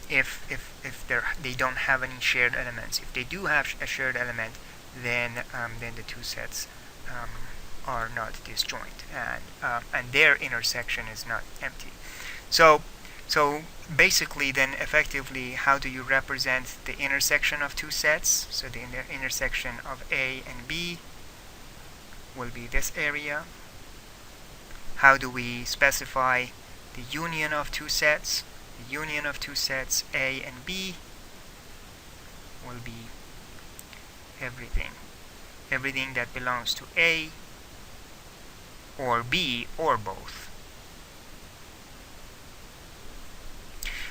If they don't have any shared elements. If they do have a shared element, then the two sets are not disjoint, and their intersection is not empty. So basically, then effectively, how do you represent the intersection of two sets? So the intersection of A and B will be this area. How do we specify the union of two sets? The union of two sets A and B will be everything that belongs to A or B or both.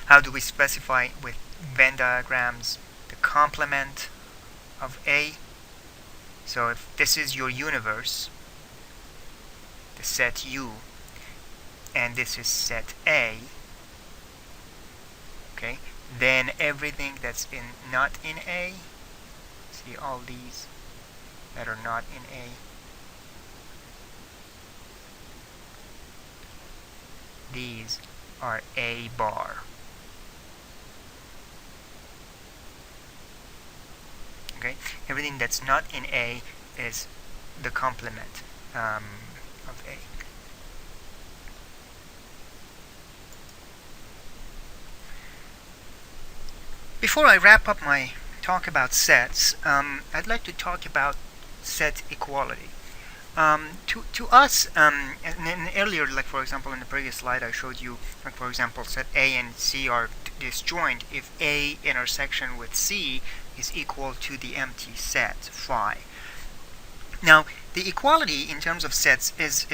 How do we specify with Venn diagrams the complement of A? So if this is your universe, the set U, and this is set A, okay, then everything that's not in A, see all these that are not in A, these are A bar. Okay, everything that's not in A is the complement of A. Before I wrap up my talk about sets, I'd like to talk about set equality. To us, and earlier, like for example in the previous slide I showed you, like for example, set A and C are disjoint if A intersection with C is equal to the empty set phi. Now, the equality in terms of sets is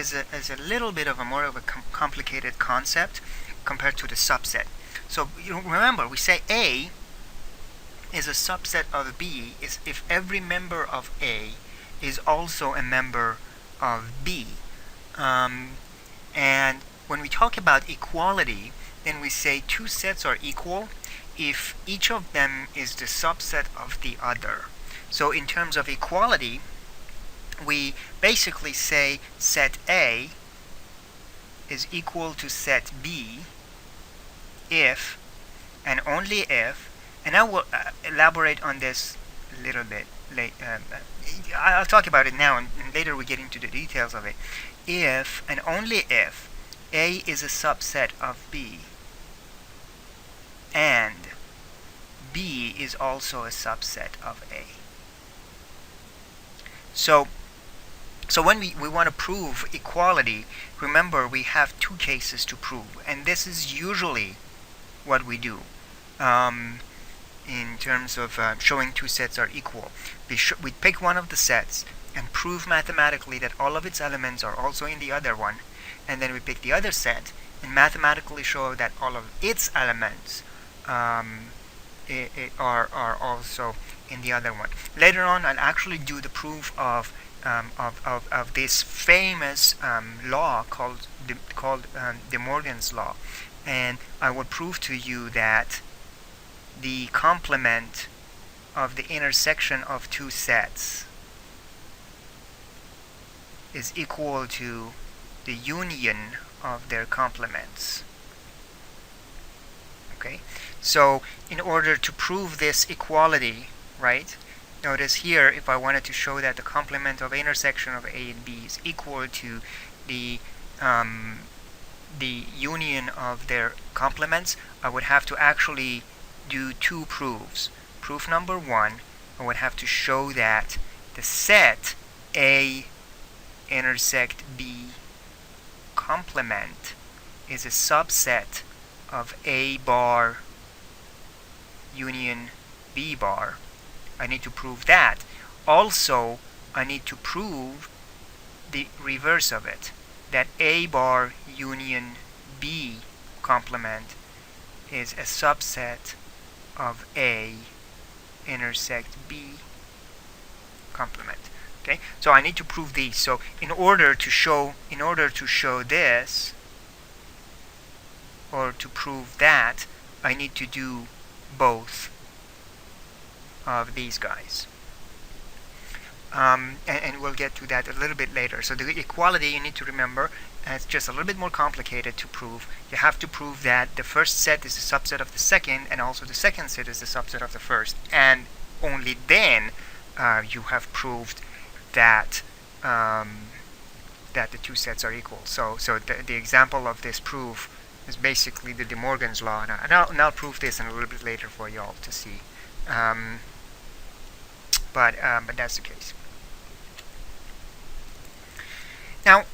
a little bit of a more of a complicated concept compared to the subset. So remember, we say A is a subset of B is if every member of A is also a member of B. And when we talk about equality, then we say two sets are equal if each of them is the subset of the other. So in terms of equality, we basically say set A is equal to set B if and only if, and I will elaborate on this a little bit late. I'll talk about it now, and later we get into the details of it. If and only if A is a subset of B, and B is also a subset of A. So when we want to prove equality, remember we have two cases to prove, and this is usually what we do in terms of showing two sets are equal. We pick one of the sets and prove mathematically that all of its elements are also in the other one, and then we pick the other set and mathematically show that all of its elements are also in the other one. Later on, I'll actually do the proof of this famous law called De Morgan's law, and I will prove to you that the complement of the intersection of two sets is equal to the union of their complements. Okay, so in order to prove this equality, right, notice here, if I wanted to show that the complement of intersection of A and B is equal to the union of their complements, I would have to actually do two proofs. Proof number one, I would have to show that the set A intersect B complement is a subset of A bar union B bar. I need to prove that. Also, I need to prove the reverse of it, that A bar union B complement is a subset of A intersect B complement. Okay, so I need to prove these. So in order to show this, or to prove that, I need to do both of these guys. And we'll get to that a little bit later. So the equality, you need to remember, it's just a little bit more complicated to prove. You have to prove that the first set is a subset of the second, and also the second set is a subset of the first, and only then you have proved that that the two sets are equal. So the example of this proof is basically the De Morgan's law, and I'll prove this in a little bit later for y'all to see. But that's the case. Now,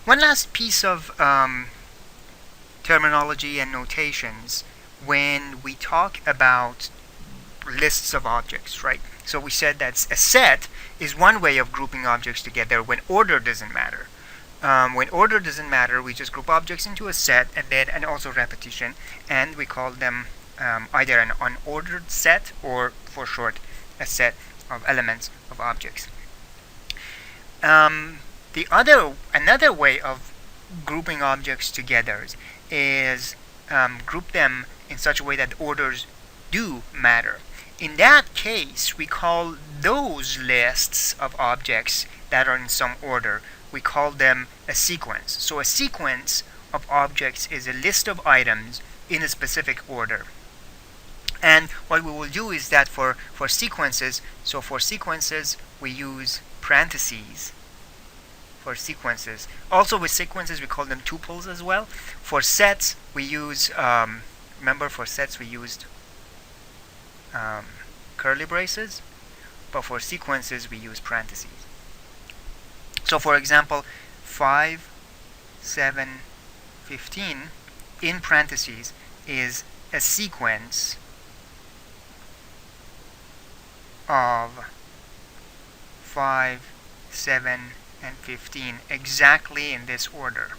one last piece of terminology and notations when we talk about lists of objects, right? So we said that a set is one way of grouping objects together when order doesn't matter. When order doesn't matter, we just group objects into a set, and also repetition, and we call them either an unordered set, or for short, a set of elements of objects. Another way of grouping objects together is group them in such a way that orders do matter. In that case, we call those lists of objects that are in some order, we call them a sequence. So a sequence of objects is a list of items in a specific order. And what we will do is that for sequences, so for sequences we use parentheses for sequences. Also with sequences we call them tuples as well. For sets we use, remember for sets we used curly braces, but for sequences we use parentheses. So for example, 5, 7, 15 in parentheses is a sequence of 5, 7, and 15 exactly in this order.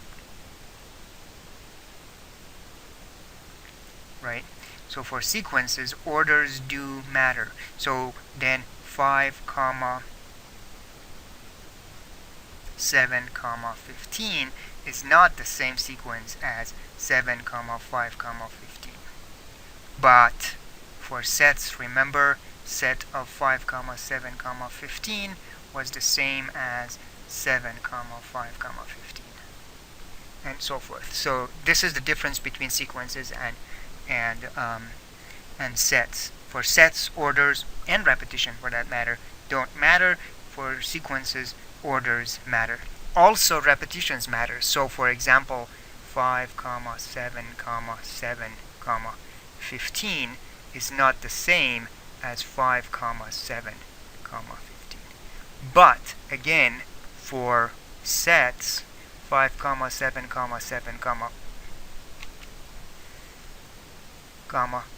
Right? So for sequences, orders do matter. So then 5, 7, 15 is not the same sequence as 7, 5, 15. But for sets, remember, set of 5, 7, 15 was the same as 7, 5, 15, and so forth. So this is the difference between sequences and sets for sets, orders, and repetition for that matter, don't matter. For sequences, orders matter. Also, repetitions matter. So, for example, 5, 7, 7, 15 is not the same as 5, 7, 15. But, again, for sets, 5, 7, 7,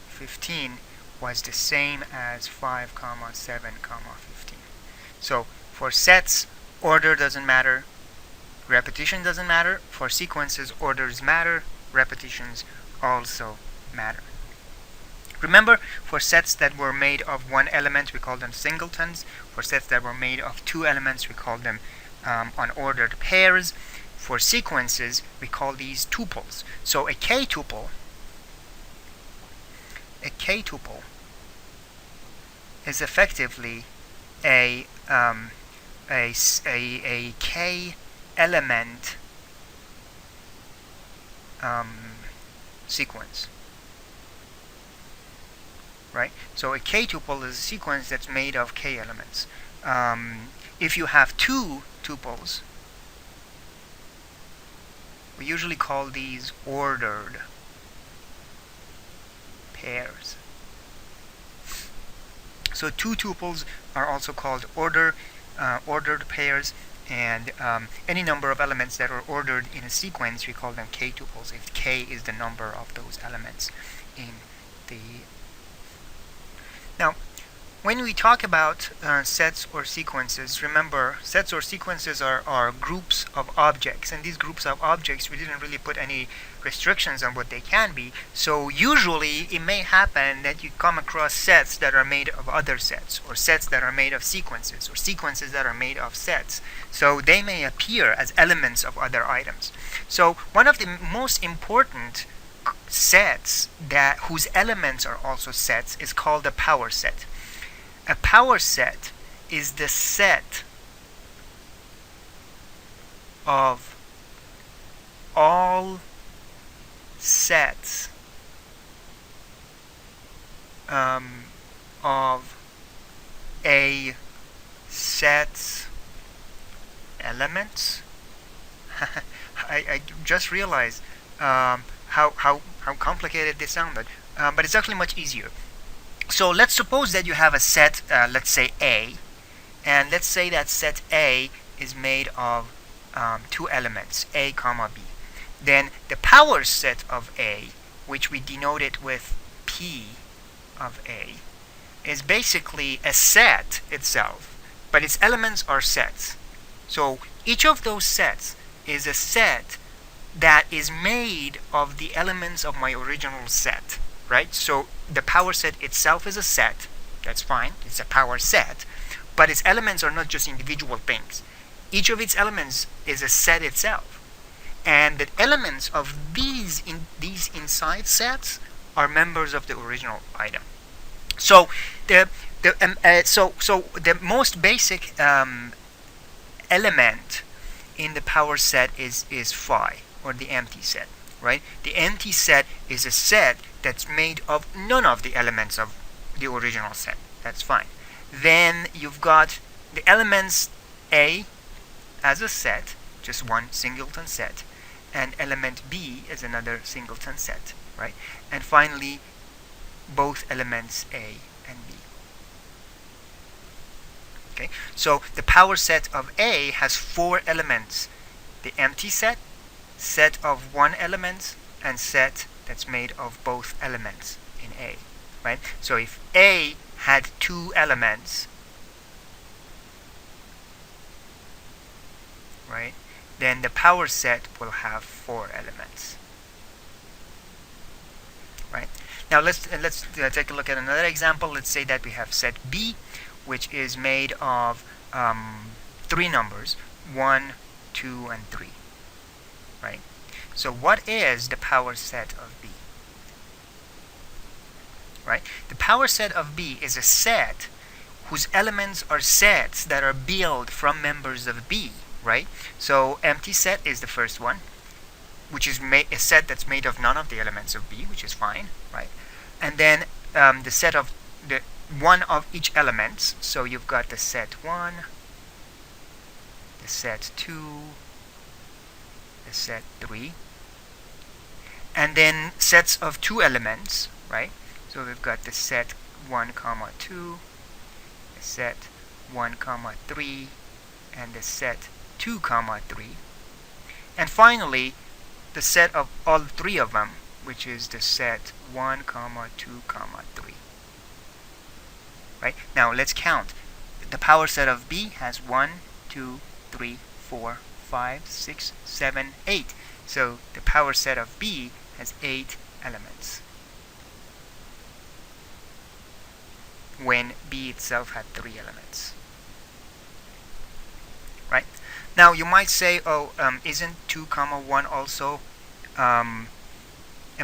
15 was the same as 5, 7, 15. So for sets, order doesn't matter, repetition doesn't matter. For sequences, orders matter, repetitions also matter. Remember, for sets that were made of one element, we call them singletons. For sets that were made of two elements, we call them unordered pairs. For sequences, we call these tuples. So a k-tuple is effectively a k element sequence, right? So a k-tuple is a sequence that's made of k elements. If you have two tuples, we usually call these ordered pairs. So two tuples are also called ordered pairs, and any number of elements that are ordered in a sequence, we call them k-tuples, if k is the number of those elements in the... Now, when we talk about sets or sequences, remember, sets or sequences are groups of objects, and these groups of objects, we didn't really put any restrictions on what they can be. So usually it may happen that you come across sets that are made of other sets, or sets that are made of sequences, or sequences that are made of sets. So they may appear as elements of other items. So one of the most important sets whose elements are also sets is called a power set. A power set is the set of all sets of a set's elements. I just realized how complicated this sounded, but it's actually much easier. So let's suppose that you have a set, let's say A, and let's say that set A is made of two elements, A, B. Then the power set of A, which we denote it with P of A, is basically a set itself, but its elements are sets. So each of those sets is a set that is made of the elements of my original set, right? So the power set itself is a set. That's fine. It's a power set. But its elements are not just individual things. Each of its elements is a set itself. And the elements of these inside sets are members of the original item. So the most basic element in the power set is phi, or the empty set, right? The empty set is a set that's made of none of the elements of the original set. That's fine. Then you've got the elements A as a set, just one singleton set, and element B is another singleton set, right? And finally, both elements A and B. Okay, so the power set of A has four elements: the empty set, set of one element, and set that's made of both elements in A, right? So if A had two elements, right, then the power set will have four elements, right? Now let's take a look at another example. Let's say that we have set B, which is made of three numbers, 1, 2, and 3, right? So what is the power set of B? Right? The power set of B is a set whose elements are sets that are built from members of B, right? So empty set is the first one, which is a set that's made of none of the elements of B, which is fine, right? And then the set of the one of each element. So you've got the set 1, the set 2, the set 3, and then sets of 2 elements, right? So we've got the set 1 comma 2, the set 1 comma 3, and the set 2 comma 3, and finally the set of all 3 of them, which is the set 1 comma 2 comma 3. Right? Now let's count. The power set of B has 1, 2, 3, 4, 5, 6, 7, 8. So the power set of B has 8 elements, when B itself had 3 elements. Right? Now you might say, oh, isn't 2 comma 1 also a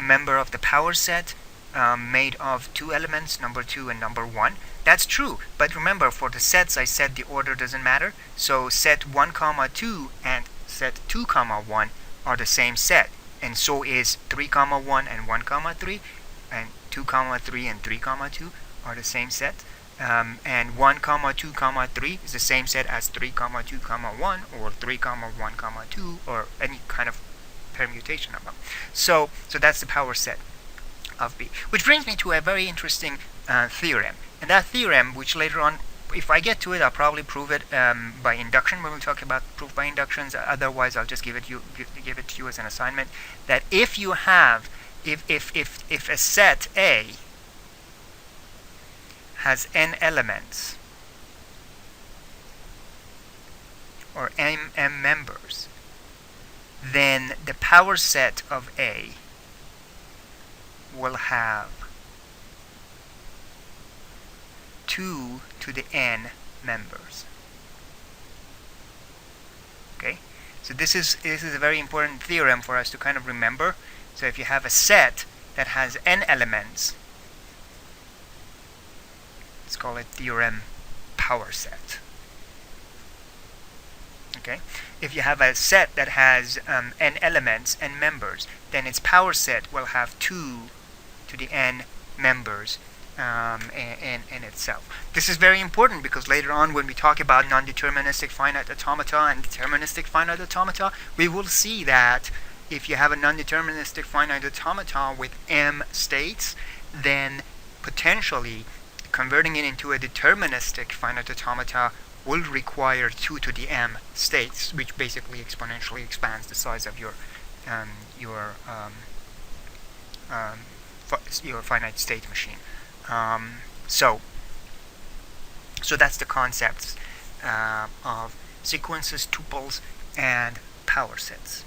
member of the power set made of 2 elements, number 2 and number 1? That's true, but remember, for the sets I said the order doesn't matter. So set 1 comma 2 and set 2 comma 1 are the same set, and so is 3 comma 1 and 1 comma 3, and 2 comma 3 and 3 comma 2 are the same set, and 1 comma 2 comma 3 is the same set as 3 comma 2 comma 1, or 3 comma 1 comma 2, or any kind of permutation of them. So that's the power set of B, which brings me to a very interesting theorem. And that theorem, which later on, if I get to it, I'll probably prove it by induction when we talk about proof by inductions. Otherwise, I'll just give it to you as an assignment. That if you have, if a set A has n elements or m members, then the power set of A will have 2 to the n members. Okay, so this is a very important theorem for us to kind of remember. So if you have a set that has n elements, let's call it theorem power set. Okay, if you have a set that has n elements, n members, then its power set will have 2 to the n members in itself. This is very important because later on, when we talk about non-deterministic finite automata and deterministic finite automata, we will see that if you have a non-deterministic finite automata with m states, then potentially converting it into a deterministic finite automata will require 2 to the m states, which basically exponentially expands the size of your finite state machine. So that's the concepts of sequences, tuples, and power sets.